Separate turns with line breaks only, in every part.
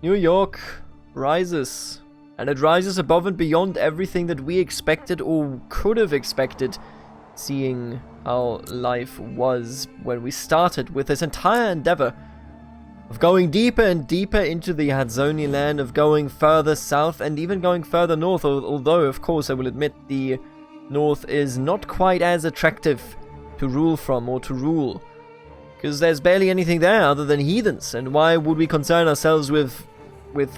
New York rises. And it rises above and beyond everything that we expected or could have expected, seeing how life was when we started with this entire endeavor of going deeper and deeper into the Hadzoni land, of going further south and even going further north, although, of course, I will admit the north is not quite as attractive to rule from or to rule, because there's barely anything there other than heathens, and why would we concern ourselves with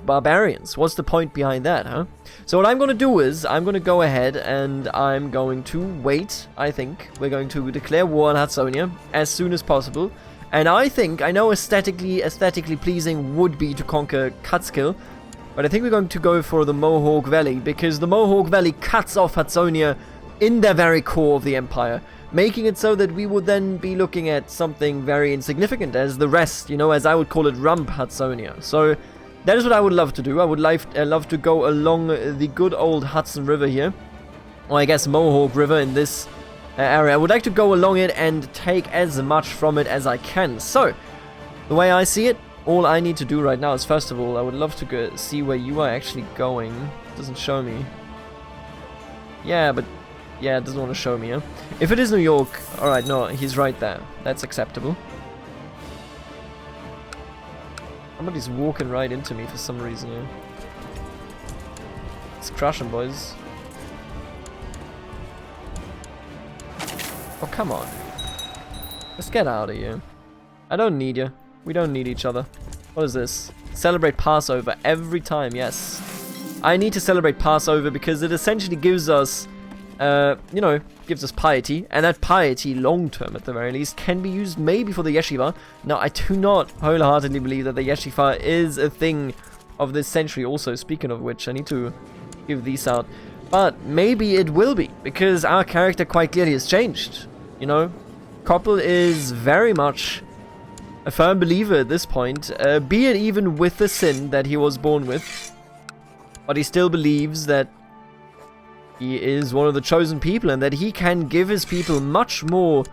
barbarians? What's the point behind that, huh? So what I'm going to do is, I'm going to go ahead and I'm going to wait, I think. We're going to declare war on Hadsonia as soon as possible. And I know aesthetically pleasing would be to conquer Catskill, but I think we're going to go for the Mohawk Valley, because the Mohawk Valley cuts off Hadsonia in the very core of the empire, making it so that we would then be looking at something very insignificant as the rest, you know, as I would call it, rump Hadsonia. So that is what I would love to do. I would love to go along the good old Hudson River here, or I guess Mohawk River in this area. I would like to go along it and take as much from it as I can. So, the way I see it, all I need to do right now is, first of all, I would love to go see where you are actually going. It doesn't show me. Yeah, but yeah, it doesn't want to show me, huh? If it is New York, alright, no, he's right there. That's acceptable. Somebody's walking right into me for some reason here. Let's crush him, boys. Oh, come on. Let's get out of here. I don't need you. We don't need each other. What is this? Celebrate Passover every time, yes. I need to celebrate Passover because it essentially gives us, you know, gives us piety. And that piety, long term at the very least, can be used maybe for the yeshiva. Now, I do not wholeheartedly believe that the yeshiva is a thing of this century. Also, speaking of which, I need to give these out. But maybe it will be, because our character quite clearly has changed. You know, Koppel is very much a firm believer at this point, be it even with the sin that he was born with. But he still believes that he is one of the chosen people and that he can give his people much more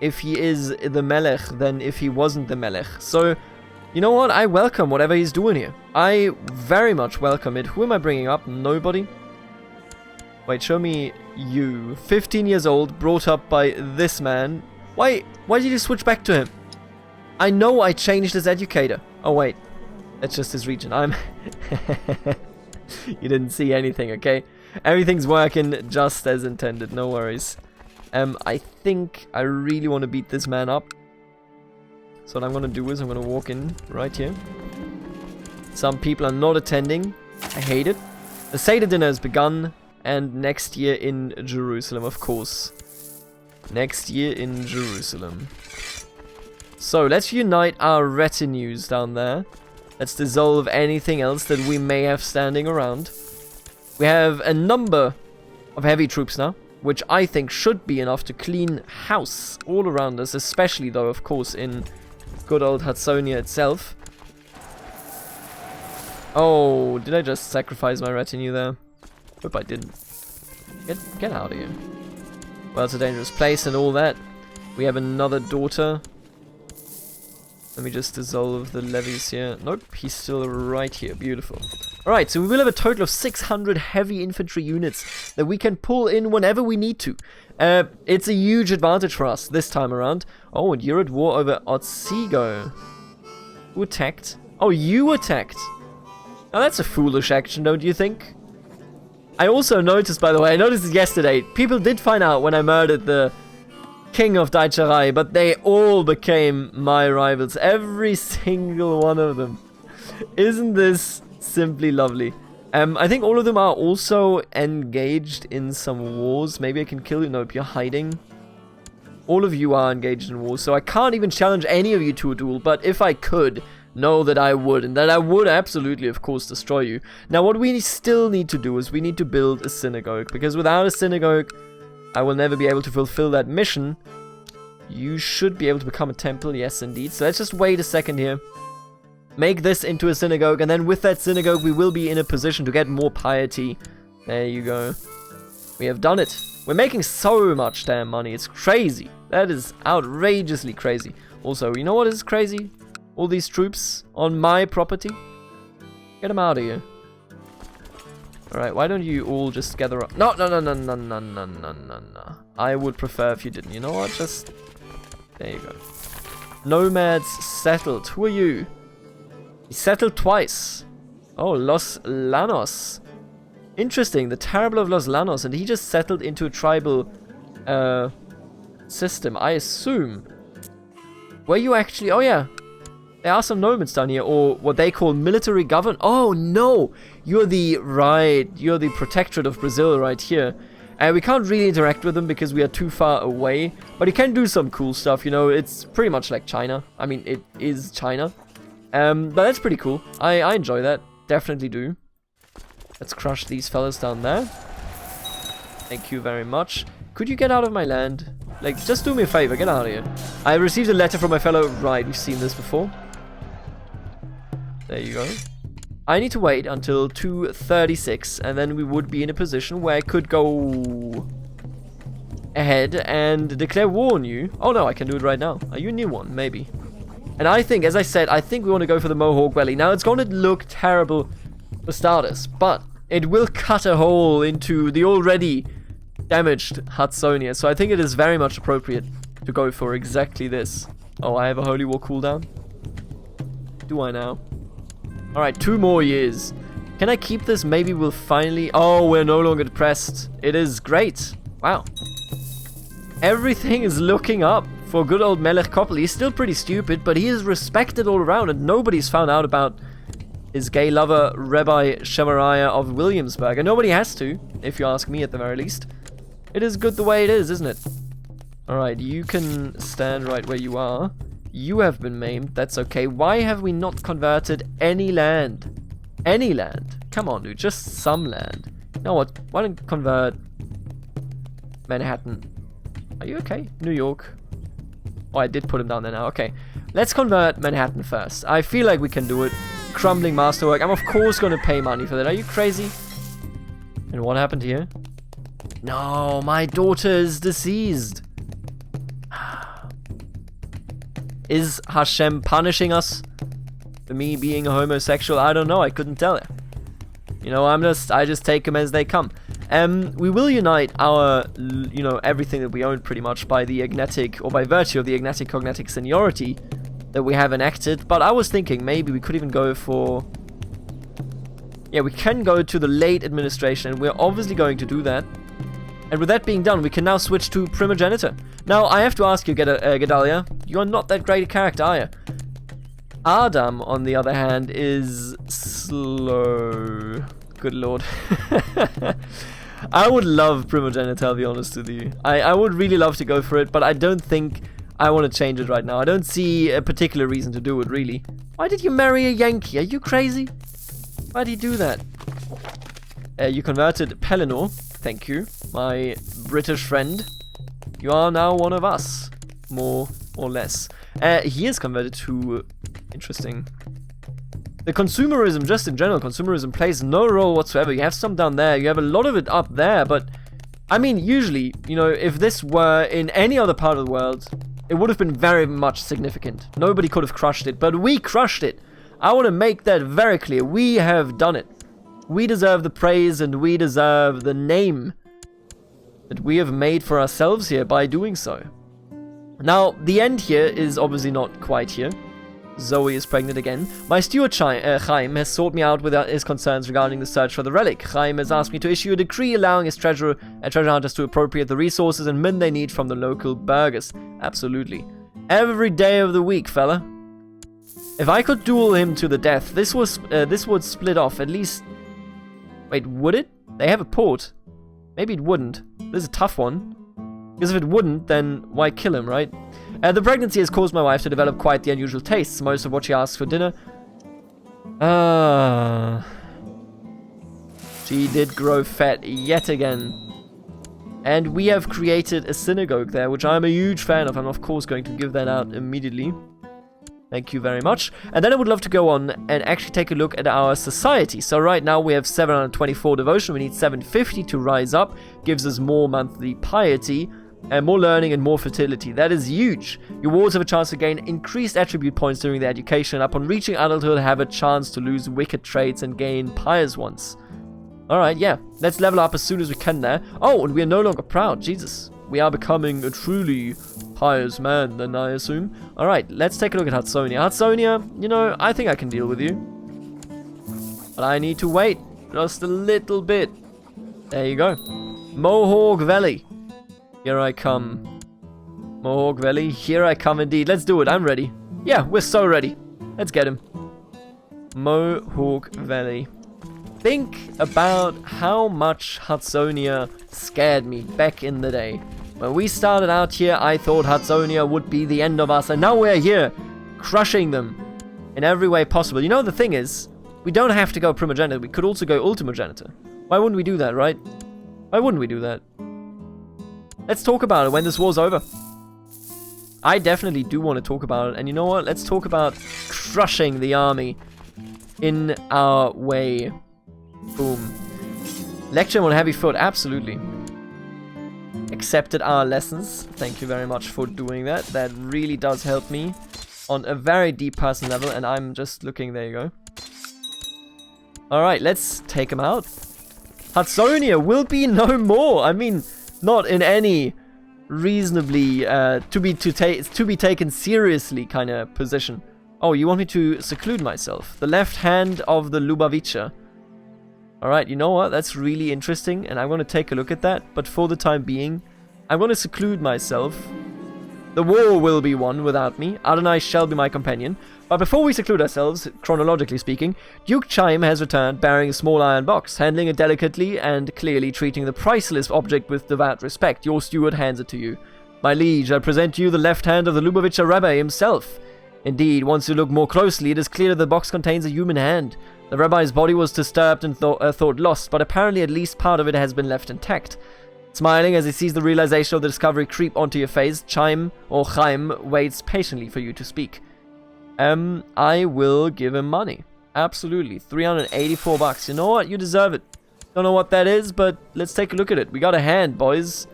if he is the Melech than if he wasn't the Melech. So, you know what? I welcome whatever he's doing here. I very much welcome it. Who am I bringing up? Nobody? Wait, show me you. 15 years old, brought up by this man. Why did you switch back to him? I know I changed his educator. Oh, wait. That's just his region. You didn't see anything, okay? Everything's working just as intended. No worries. I think I really want to beat this man up. So what I'm going to do is I'm going to walk in right here. Some people are not attending. I hate it. The Seder dinner has begun. And next year in Jerusalem, of course. Next year in Jerusalem. So, let's unite our retinues down there. Let's dissolve anything else that we may have standing around. We have a number of heavy troops now, which I think should be enough to clean house all around us, especially though, of course, in good old Hadsonia itself. Oh, did I just sacrifice my retinue there? Hope I didn't. Get out of here. Well, it's a dangerous place and all that. We have another daughter. Let me just dissolve the levies here. Nope, he's still right here. Beautiful. Alright, so we will have a total of 600 heavy infantry units that we can pull in whenever we need to. It's a huge advantage for us this time around. Oh, and you're at war over Otsego. Who attacked? Oh, you attacked. Now that's a foolish action, don't you think? I also noticed, by the way, I noticed this yesterday, people did find out when I murdered the king of Daicharai, but they all became my rivals. Every single one of them. Isn't this simply lovely? I think all of them are also engaged in some wars. Maybe I can kill you. Nope, you're hiding. All of you are engaged in wars, so I can't even challenge any of you to a duel, but if I could, know that I would, and that I would absolutely, of course, destroy you. Now, what we still need to do is we need to build a synagogue, because without a synagogue, I will never be able to fulfill that mission. You should be able to become a temple, yes, indeed. So let's just wait a second here. Make this into a synagogue, and then with that synagogue, we will be in a position to get more piety. There you go. We have done it. We're making so much damn money. It's crazy. That is outrageously crazy. Also, you know what is crazy? All these troops on my property. Get him out of here. Alright, why don't you all just gather up? No. I would prefer if you didn't. You know what? Just... There you go. Nomads settled. Who are you? He settled twice. Oh, Los Llanos. Interesting. The Terrible of Los Llanos. And he just settled into a tribal system, I assume. Were you actually... Oh, yeah. There are some nomads down here, or what they call military govern. Oh no, you're the protectorate of Brazil right here, and we can't really interact with them because we are too far away. But you can do some cool stuff, you know. It's pretty much like China. I mean, it is China, but that's pretty cool. I enjoy that. Definitely do. Let's crush these fellas down there. Thank you very much. Could you get out of my land? Like, just do me a favor, get out of here. I received a letter from my fellow. Right, we've seen this before. There you go. I need to wait until 2:36, and then we would be in a position where I could go ahead and declare war on you. Oh no, I can do it right now. Are you a new one? Maybe. And I think, as I said, I think we want to go for the Mohawk Valley. Now, it's going to look terrible for starters, but it will cut a hole into the already damaged Hudsonia, so I think it is very much appropriate to go for exactly this. Oh, I have a Holy War cooldown? Do I now? Alright, 2 more years. Can I keep this? Maybe we'll finally... Oh, we're no longer depressed. It is great. Wow. Everything is looking up for good old Melech Koppel. He's still pretty stupid, but he is respected all around, and nobody's found out about his gay lover, Rabbi Shemariah of Williamsburg. And nobody has to, if you ask me at the very least. It is good the way it is, isn't it? Alright, you can stand right where you are. You have been maimed, that's okay. Why have we not converted any land? Any land? Come on, dude, just some land. You know what? Why don't you convert Manhattan? Are you okay? New York. Oh, I did put him down there now. Okay. Let's convert Manhattan first. I feel like we can do it. Crumbling masterwork. I'm of course going to pay money for that. Are you crazy? And what happened here? No, my daughter is deceased. Is HaShem punishing us for me being a homosexual? I don't know. I couldn't tell it. You know, I just take them as they come. We will unite our, you know, everything that we own pretty much by the agnatic, or by virtue of the agnatic cognatic seniority that we have enacted. But I was thinking maybe we could even go for... Yeah, we can go to the late administration, and we're obviously going to do that. And with that being done, we can now switch to primogeniture. Now, I have to ask you, Gedalia, you are not that great a character, are you? Adam, on the other hand, is slow. Good lord. I would love primogeniture, I'll be honest with you. I would really love to go for it, but I don't think I want to change it right now. I don't see a particular reason to do it, really. Why did you marry a Yankee? Are you crazy? Why did you do that? You converted Pellinor. Thank you, my British friend. You are now one of us, more or less. He is converted to... Interesting. The consumerism, just in general, consumerism plays no role whatsoever. You have some down there, you have a lot of it up there, but... I mean, usually, you know, if this were in any other part of the world, it would have been very much significant. Nobody could have crushed it, but we crushed it. I want to make that very clear. We have done it. We deserve the praise and we deserve the name that we have made for ourselves here by doing so. Now, the end here is obviously not quite here. Zoe is pregnant again. My steward Chaim has sought me out with his concerns regarding the search for the relic. Chaim has asked me to issue a decree allowing his treasure hunters to appropriate the resources and men they need from the local burghers. Absolutely. Every day of the week, fella. If I could duel him to the death, this would split off at least... Wait, would it? They have a port. Maybe it wouldn't. This is a tough one. Because if it wouldn't, then why kill him, right? The pregnancy has caused my wife to develop quite the unusual tastes. Most of what she asks for dinner... She did grow fat yet again. And we have created a synagogue there, which I'm a huge fan of. I'm of course going to give that out immediately. Thank you very much. And then I would love to go on and actually take a look at our society. So right now we have 724 devotion. We need 750 to rise up. Gives us more monthly piety. and more learning and more fertility. That is huge. Your wards have a chance to gain increased attribute points during their education. Upon reaching adulthood, have a chance to lose wicked traits and gain pious ones. Alright, yeah. Let's level up as soon as we can there. Oh, and we are no longer proud. Jesus. We are becoming a truly pious man, then, I assume. Alright, let's take a look at Hudsonia. Hudsonia, you know, I think I can deal with you. But I need to wait just a little bit. There you go. Mohawk Valley. Here I come. Mohawk Valley, here I come indeed. Let's do it, I'm ready. Yeah, we're so ready. Let's get him. Mohawk Valley. Think about how much Hudsonia scared me back in the day. When we started out here, I thought Hudsonia would be the end of us, and now we're here, crushing them in every way possible. You know, the thing is, we don't have to go primogenitor, we could also go ultimogenitor. Why wouldn't we do that, right? Why wouldn't we do that? Let's talk about it when this war's over. I definitely do want to talk about it, and you know what? Let's talk about crushing the army in our way. Boom. Lecture on heavy foot, absolutely. Accepted our lessons. Thank you very much for doing that. That really does help me on a very deep personal level, and I'm just looking, there you go. Alright, let's take him out. Hudsonia will be no more. I mean, not in any reasonably to be taken seriously kind of position. Oh, you want me to seclude myself? The left hand of the Lubavica. Alright, you know what? That's really interesting, and I want to take a look at that. But for the time being, I want to seclude myself. The war will be won without me. Adonai shall be my companion. But before we seclude ourselves, chronologically speaking, Duke Chime has returned bearing a small iron box, handling it delicately and clearly treating the priceless object with devout respect. Your steward hands it to you. My liege, I present to you the left hand of the Lubavitcher Rabbi himself. Indeed, once you look more closely, it is clear that the box contains a human hand. The rabbi's body was disturbed and thought lost, but apparently at least part of it has been left intact. Smiling as he sees the realization of the discovery creep onto your face, Chime, or Chaim, waits patiently for you to speak. I will give him money. Absolutely. 384 bucks. You know what? You deserve it. Don't know what that is, but let's take a look at it. We got a hand, boys.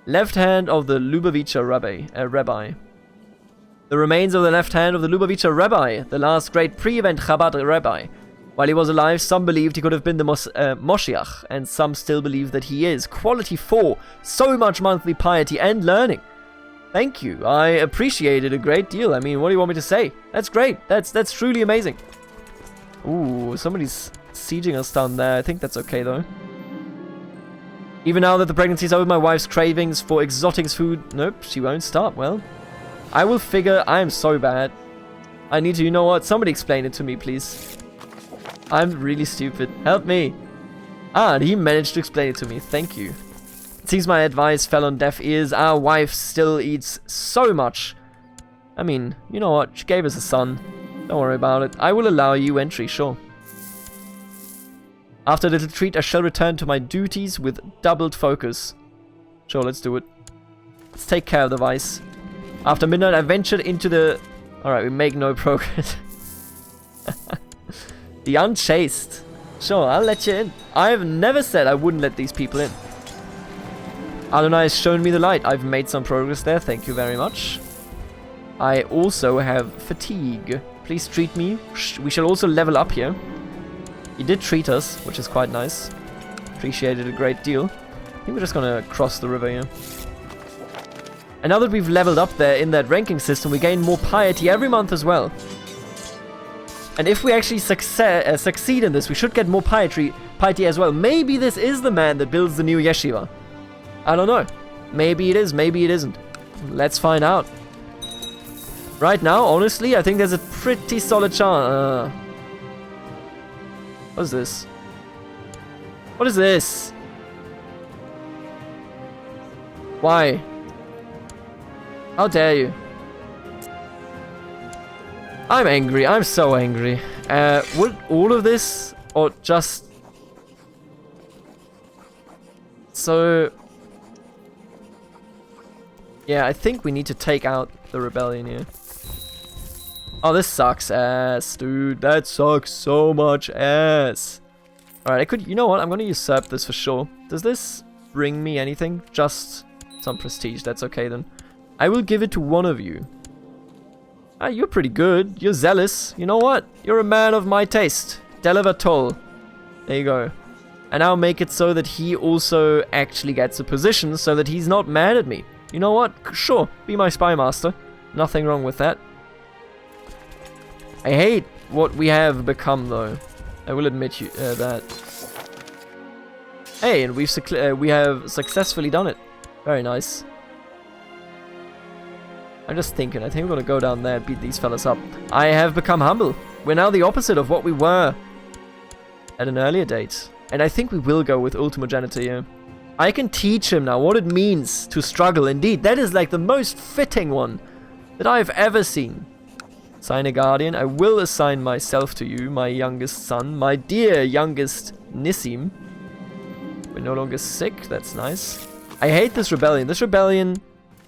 Left hand of the Lubavitcher Rabbi. The remains of the left hand of the Lubavitcher Rabbi, the last great pre-event Chabad Rabbi. While he was alive, some believed he could have been the Moshiach, and some still believe that he is. Quality 4, so much monthly piety and learning. Thank you, I appreciate it a great deal. I mean, what do you want me to say? That's great, that's truly amazing. Ooh, somebody's sieging us down there. I think that's okay though. Even now that the pregnancy is over, my wife's cravings for exotic food... Nope, she won't stop. Well, I will figure. I am so bad. I need to, you know what? Somebody explain it to me, please. I'm really stupid. Help me. Ah, and he managed to explain it to me. Thank you. It seems my advice fell on deaf ears. Our wife still eats so much. I mean, you know what? She gave us a son. Don't worry about it. I will allow you entry, sure. After a little treat, I shall return to my duties with doubled focus. Sure, let's do it. Let's take care of the vice. After midnight, I ventured into the... Alright, we make no progress. The Unchaste. Sure, I'll let you in. I've never said I wouldn't let these people in. Adonai has shown me the light. I've made some progress there. Thank you very much. I also have fatigue. Please treat me. We shall also level up here. He did treat us, which is quite nice. Appreciate it a great deal. I think we're just gonna cross the river here. And now that we've leveled up there in that ranking system, we gain more piety every month as well. And if we actually succeed in this, we should get more piety as well. Maybe this is the man that builds the new yeshiva. I don't know. Maybe it is, maybe it isn't. Let's find out. Right now, honestly, I think there's a pretty solid chance. What is this? What is this? Why? How dare you? I'm angry. I'm so angry. Would all of this, or just... So... Yeah, I think we need to take out the rebellion here. Oh, this sucks ass, dude. That sucks so much ass. Alright, I could... You know what? I'm gonna usurp this for sure. Does this bring me anything? Just some prestige. That's okay then. I will give it to one of you. Ah, you're pretty good. You're zealous. You know what? You're a man of my taste. Deliver toll. There you go. And I'll make it so that he also actually gets a position so that he's not mad at me. You know what? Sure, be my spy master. Nothing wrong with that. I hate what we have become, though. I will admit you that. Hey, and we have successfully done it. Very nice. I'm just thinking, I think we're gonna go down there and beat these fellas up. I have become humble. We're now the opposite of what we were at an earlier date. And I think we will go with ultimogenitor here. I can teach him now what it means to struggle. Indeed, that is like the most fitting one that I've ever seen. Assign a guardian. I will assign myself to you, my youngest son, my dear youngest Nissim. We're no longer sick. That's nice. I hate this rebellion. This rebellion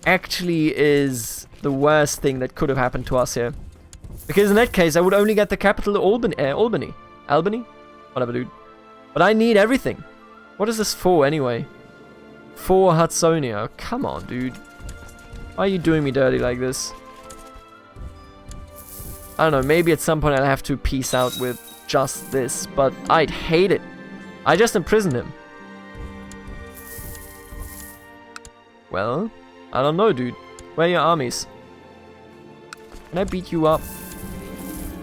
actually is the worst thing that could have happened to us here. Because in that case, I would only get the capital Albany. Albany? Whatever, dude. But I need everything. What is this for, anyway? For Hudsonia. Come on, dude. Why are you doing me dirty like this? I don't know, maybe at some point I'll have to peace out with just this, but I'd hate it. I just imprisoned him. Well, I don't know, dude. Where are your armies? Can I beat you up?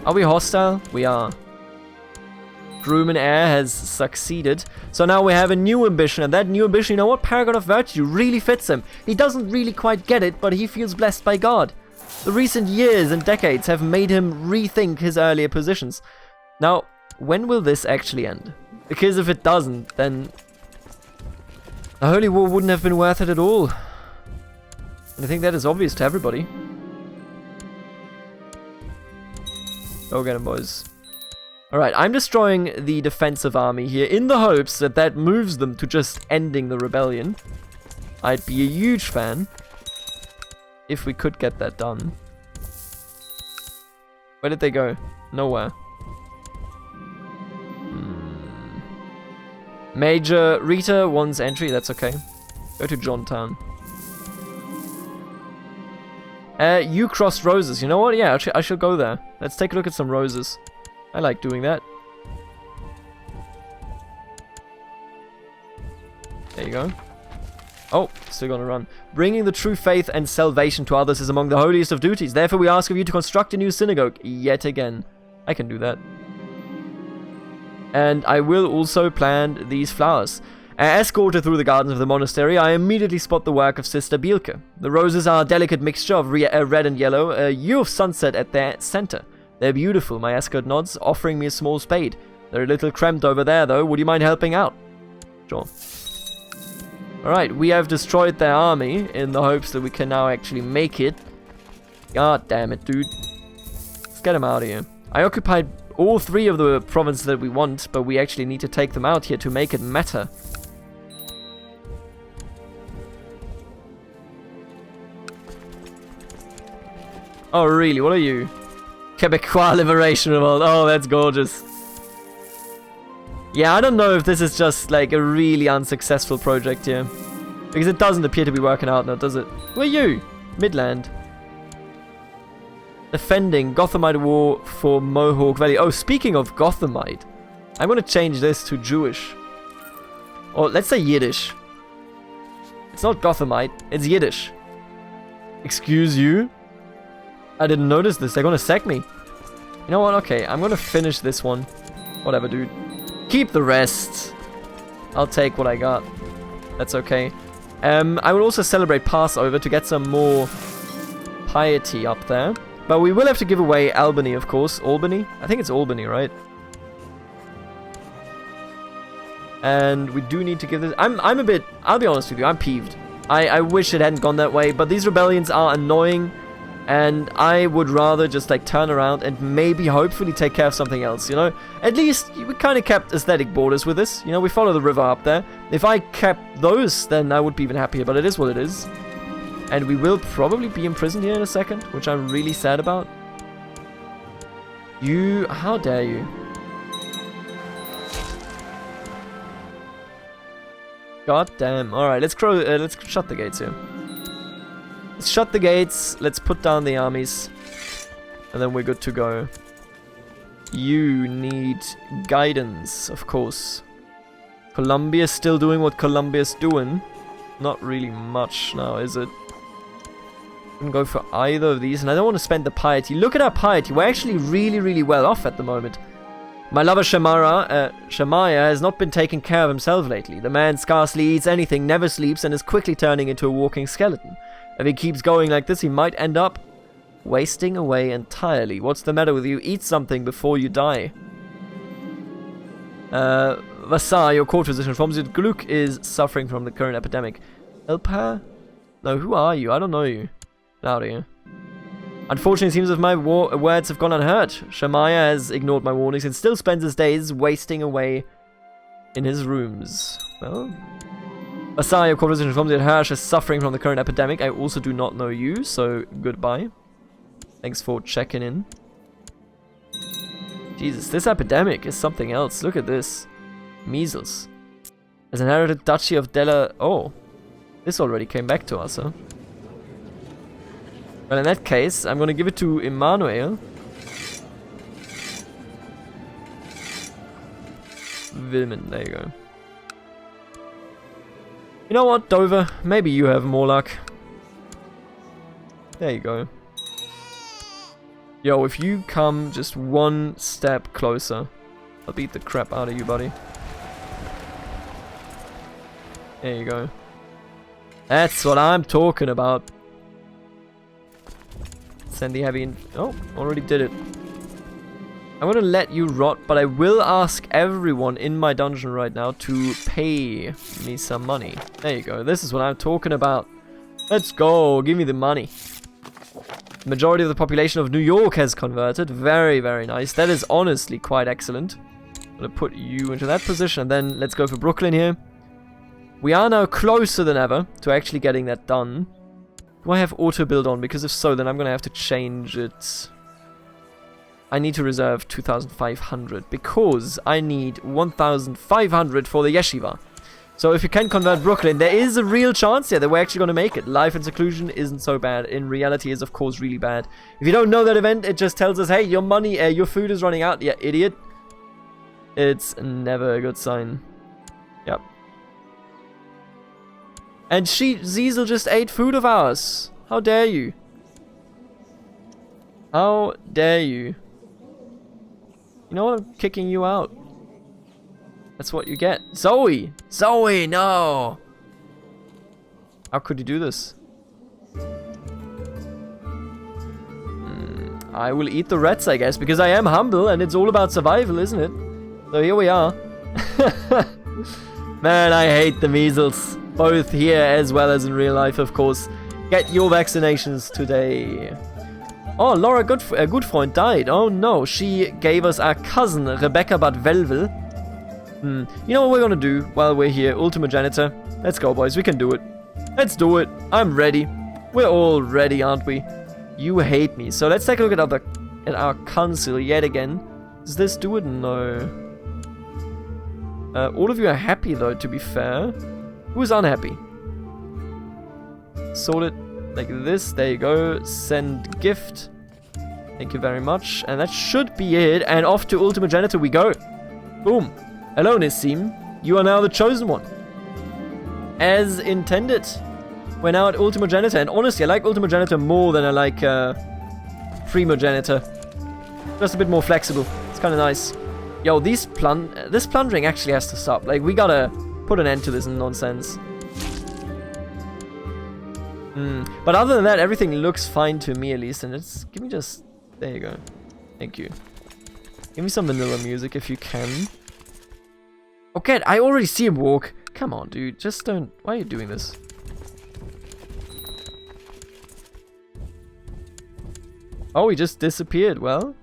Are we hostile? We are. Groom and Heir has succeeded. So now we have a new ambition, and that new ambition, you know what? Paragon of Virtue really fits him. He doesn't really quite get it, but he feels blessed by God. The recent years and decades have made him rethink his earlier positions. Now, when will this actually end? Because if it doesn't, then the Holy War wouldn't have been worth it at all. And I think that is obvious to everybody. Go get him, boys. Alright, I'm destroying the defensive army here in the hopes that that moves them to just ending the rebellion. I'd be a huge fan if we could get that done. Where did they go? Nowhere. Major Rita wants entry, that's okay. Go to Johntown. You crossed roses. You know what? Yeah, I shall go there. Let's take a look at some roses. I like doing that. There you go. Oh, still gonna run. Bringing the true faith and salvation to others is among the holiest of duties. Therefore, we ask of you to construct a new synagogue. Yet again. I can do that. And I will also plant these flowers. Escorted through the gardens of the monastery, I immediately spot the work of Sister Bielke. The roses are a delicate mixture of red and yellow, a hue of sunset at their center. They're beautiful, my escort nods, offering me a small spade. They're a little cramped over there, though. Would you mind helping out? Sure. Alright, we have destroyed their army in the hopes that we can now actually make it. God damn it, dude. Let's get them out of here. I occupied all three of the provinces that we want, but we actually need to take them out here to make it matter. Oh, really? What are you? Quebecois Liberation Revolt. Oh, that's gorgeous. Yeah, I don't know if this is just like a really unsuccessful project here. Because it doesn't appear to be working out now, does it? Who are you? Midland. Defending Gothamite War for Mohawk Valley. Oh, speaking of Gothamite, I'm going to change this to Jewish. Or let's say Yiddish. It's not Gothamite, it's Yiddish. Excuse you? I didn't notice this. They're going to sack me. You know what? Okay, I'm going to finish this one. Whatever, dude. Keep the rest. I'll take what I got. That's okay. I will also celebrate Passover to get some more piety up there. But we will have to give away Albany, of course. Albany? I think it's Albany, right? And we do need to give this... I'm a bit... I'll be honest with you. I'm peeved. I wish it hadn't gone that way. But these rebellions are annoying. And I would rather just like turn around and maybe hopefully take care of something else, you know? At least we kind of kept aesthetic borders with this. You know, we follow the river up there. If I kept those, then I would be even happier. But it is what it is. And we will probably be imprisoned here in a second, which I'm really sad about. You... How dare you? God damn. Alright, let's shut the gates here. Let's shut the gates. Let's put down the armies. And then we're good to go. You need guidance, of course. Columbia's still doing what Columbia's doing. Not really much now, is it? Can go for either of these, and I don't want to spend the piety. Look at our piety. We're actually really, really well off at the moment. My lover Shemaiah has not been taking care of himself lately. The man scarcely eats anything, never sleeps, and is quickly turning into a walking skeleton. If he keeps going like this, he might end up wasting away entirely. What's the matter with you? Eat something before you die. Vassal, your court physician informs you that Gluck is suffering from the current epidemic. Elpa? No, who are you? I don't know you. Get out of here. Unfortunately, it seems as if my words have gone unheard. Shemaiah has ignored my warnings and still spends his days wasting away in his rooms. Well, Vassal, your court physician informs you that Hirsch is suffering from the current epidemic. I also do not know you, so goodbye. Thanks for checking in. Jesus, this epidemic is something else. Look at this. Measles. Has inherited Duchy of Della... Oh. This already came back to us, huh? Well, in that case, I'm gonna give it to Emmanuel. Wilman, there you go. You know what, Dover? Maybe you have more luck. There you go. Yo, if you come just one step closer, I'll beat the crap out of you, buddy. There you go. That's what I'm talking about. Send the heavy in. Oh, already did it. I'm gonna let you rot, but I will ask everyone in my dungeon right now to pay me some money. There you go. This is what I'm talking about. Let's go. Give me the money. The majority of the population of New York has converted. Very, very nice. That is honestly quite excellent. I'm gonna put you into that position, and then let's go for Brooklyn here. We are now closer than ever to actually getting that done. Do I have auto build on? Because if so, then I'm gonna have to change it. I need to reserve 2,500 because I need 1,500 for the yeshiva. So if you can convert Brooklyn, there is a real chance here that we're actually going to make it. Life in seclusion isn't so bad. In reality, is of course really bad. If you don't know that event, it just tells us, hey, your money, your food is running out. Yeah, idiot. It's never a good sign. Yep. And Ziesel just ate food of ours. How dare you? How dare you? You know what? I'm kicking you out. That's what you get. Zoe! Zoe, no! How could you do this? I will eat the rats, I guess, because I am humble and it's all about survival, isn't it? So here we are. Man, I hate the measles. Both here as well as in real life, of course. Get your vaccinations today. Oh, Laura Goodfreund died. Oh no, she gave us our cousin, Rebecca Bad Velvel. You know what we're gonna do while we're here? Ultima Janitor. Let's go, boys. We can do it. Let's do it. I'm ready. We're all ready, aren't we? You hate me. So let's take a look at our council yet again. Does this do it? No. All of you are happy, though, to be fair. Who's unhappy? Sort it like this. There you go. Send gift. Thank you very much. And that should be it. And off to Ultima Janitor we go. Boom. Hello, Nissim. You are now the chosen one. As intended. We're now at Ultima Janitor. And honestly, I like Ultima Janitor more than I like Primo Janitor. Just a bit more flexible. It's kind of nice. Yo, this plundering actually has to stop. Like, we gotta put an end to this nonsense. But other than that, everything looks fine to me at least. And it's... Give me just... There you go. Thank you. Give me some vanilla music if you can. Okay, I already see him walk. Come on, dude. Just don't... Why are you doing this? Oh, he just disappeared. Well...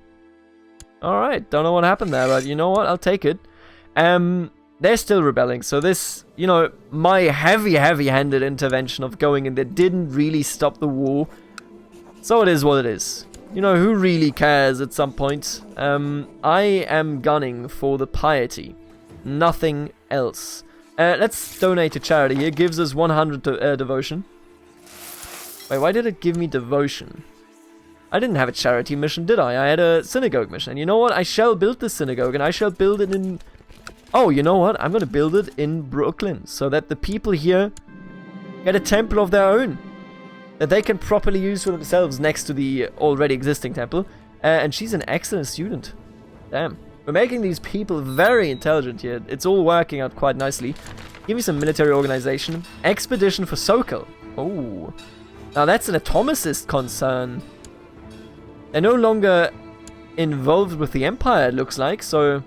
Alright, don't know what happened there, but you know what? I'll take it. They're still rebelling, so this, you know, my heavy-handed intervention of going in there didn't really stop the war. So it is what it is. You know, who really cares at some point? I am gunning for the Piety. Nothing else. Let's donate to charity. It gives us 100 devotion. Wait, why did it give me devotion? I didn't have a charity mission, did I? I had a synagogue mission. And you know what? I shall build this synagogue, and I shall build it in... Oh, you know what? I'm going to build it in Brooklyn, so that the people here get a temple of their own that they can properly use for themselves next to the already existing temple. And she's an excellent student. Damn. We're making these people very intelligent here. It's all working out quite nicely. Give me some military organization. Expedition for Sokol. Oh. Now that's an atomicist concern. They're no longer involved with the Empire, it looks like, so...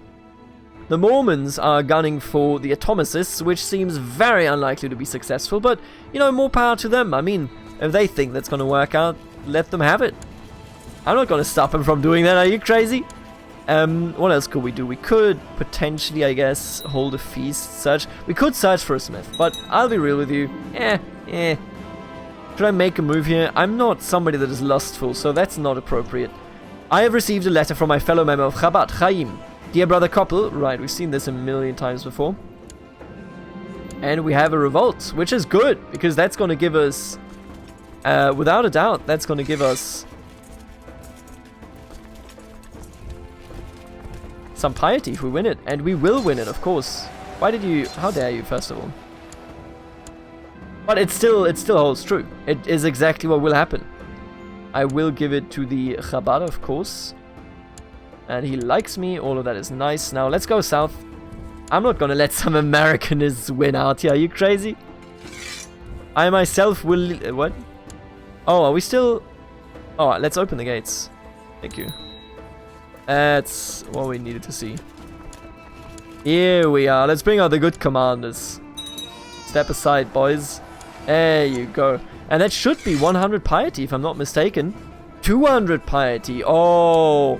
The Mormons are gunning for the atomicists, which seems very unlikely to be successful, but, you know, more power to them. I mean, if they think that's going to work out, let them have it. I'm not going to stop them from doing that, are you crazy? What else could we do? We could potentially, I guess, hold a feast, search. We could search for a smith, but I'll be real with you. Should I make a move here? I'm not somebody that is lustful, so that's not appropriate. I have received a letter from my fellow member of Chabad, Chaim. Dear brother Koppel, right, we've seen this a million times before. And we have a revolt, which is good, because that's going to give us, without a doubt, that's going to give us some piety if we win it. And we will win it, of course. Why did you, how dare you, first of all? But it still holds true. It is exactly what will happen. I will give it to the Chabad, of course. And he likes me. All of that is nice. Now, let's go south. I'm not going to let some Americanists win out here. Are you crazy? I myself will... what? Oh, are we still... Oh, let's open the gates. Thank you. That's what we needed to see. Here we are. Let's bring out the good commanders. Step aside, boys. There you go. And that should be 100 piety, if I'm not mistaken. 200 piety. Oh.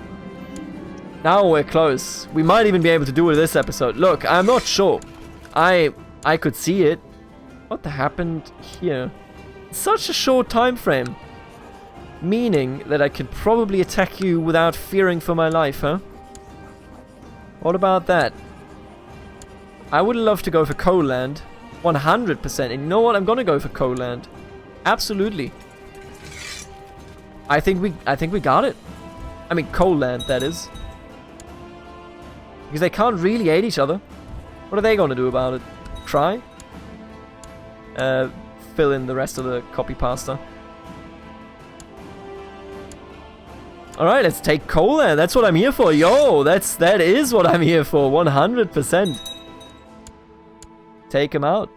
Now we're close. We might even be able to do it this episode. Look, I'm not sure. I could see it. What happened here? Such a short time frame. Meaning that I could probably attack you without fearing for my life, huh? What about that? I would love to go for coal land. 100%. And you know what? I'm gonna go for coal land. Absolutely. I think we got it. I mean, coal land, that is. Because they can't really aid each other. What are they gonna do about it? Try? Fill in the rest of the copy pasta. Alright, let's take coal land. That's what I'm here for. Yo, that is what I'm here for. 100%. Take him out.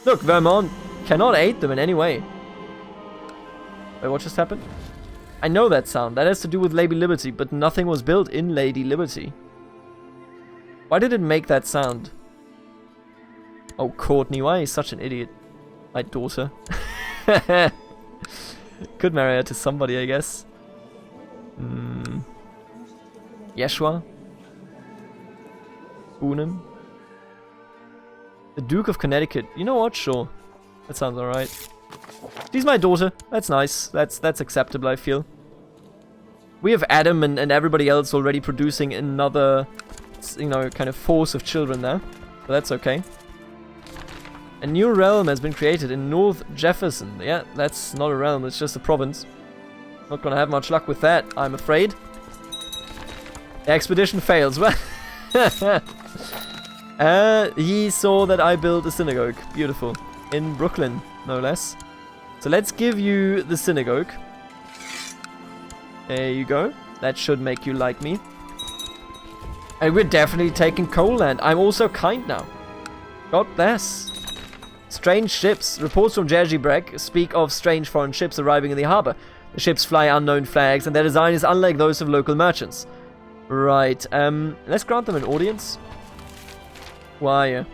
Look, Vermont cannot aid them in any way. Wait, what just happened? I know that sound. That has to do with Lady Liberty, but nothing was built in Lady Liberty. Why did it make that sound? Oh, Courtney, why are you such an idiot? My daughter. Could marry her to somebody, I guess. Yeshua? Unum? The Duke of Connecticut. You know what? Sure. That sounds alright. She's my daughter. That's nice. That's acceptable, I feel. We have Adam and everybody else already producing another, you know, kind of force of children there. So that's okay. A new realm has been created in North Jefferson. Yeah, that's not a realm, it's just a province. Not gonna have much luck with that, I'm afraid. The expedition fails. Well, he saw that I built a synagogue. Beautiful. In Brooklyn, no less. So let's give you the synagogue. There you go. That should make you like me. And we're definitely taking coal land. I'm also kind now. God bless. Strange ships. Reports from Jerzy Brek speak of strange foreign ships arriving in the harbor. The ships fly unknown flags, and their design is unlike those of local merchants. Right, let's grant them an audience. Why?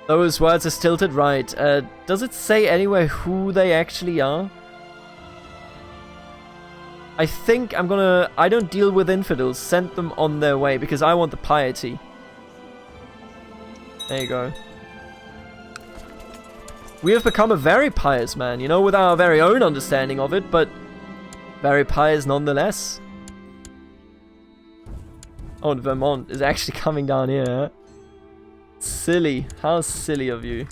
Those words are stilted, right. Does it say anywhere who they actually are? I think I'm gonna... I don't deal with infidels. Send them on their way, because I want the piety. There you go. We have become a very pious man, you know, with our very own understanding of it, but very pious nonetheless. Oh, and Vermont is actually coming down here. Huh? Silly. How silly of you.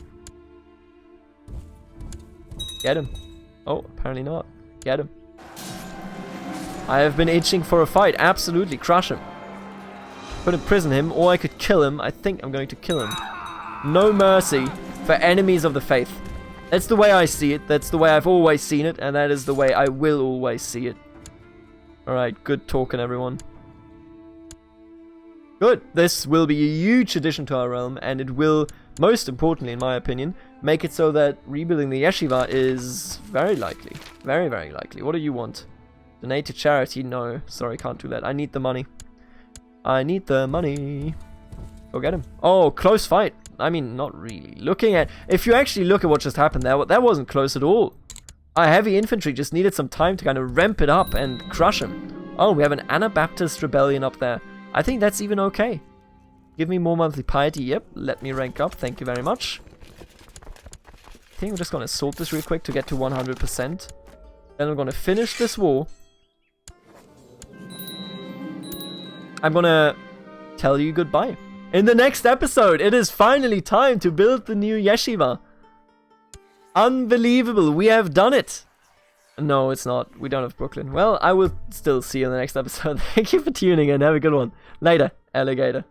Get him. Oh, apparently not. Get him. I have been itching for a fight. Absolutely. Crush him. Could imprison him, or I could kill him. I think I'm going to kill him. No mercy for enemies of the faith. That's the way I see it. That's the way I've always seen it. And that is the way I will always see it. Alright, good talking, everyone. Good. This will be a huge addition to our realm. And it will, most importantly, in my opinion, make it so that rebuilding the yeshiva is very likely. Very, very likely. What do you want? Donate to charity? No. Sorry, can't do that. I need the money. I need the money. Go get him. Oh, close fight. I mean, not really. If you actually look at what just happened there, that wasn't close at all. Our heavy infantry just needed some time to kind of ramp it up and crush him. Oh, we have an Anabaptist rebellion up there. I think that's even okay. Give me more monthly piety. Yep, let me rank up. Thank you very much. I think I'm just going to assault this real quick to get to 100%. Then I'm going to finish this war. I'm going to tell you goodbye. In the next episode, it is finally time to build the new yeshiva. Unbelievable, we have done it. No, it's not. We don't have Brooklyn. Well, I will still see you in the next episode. Thank you for tuning in. Have a good one. Later, alligator.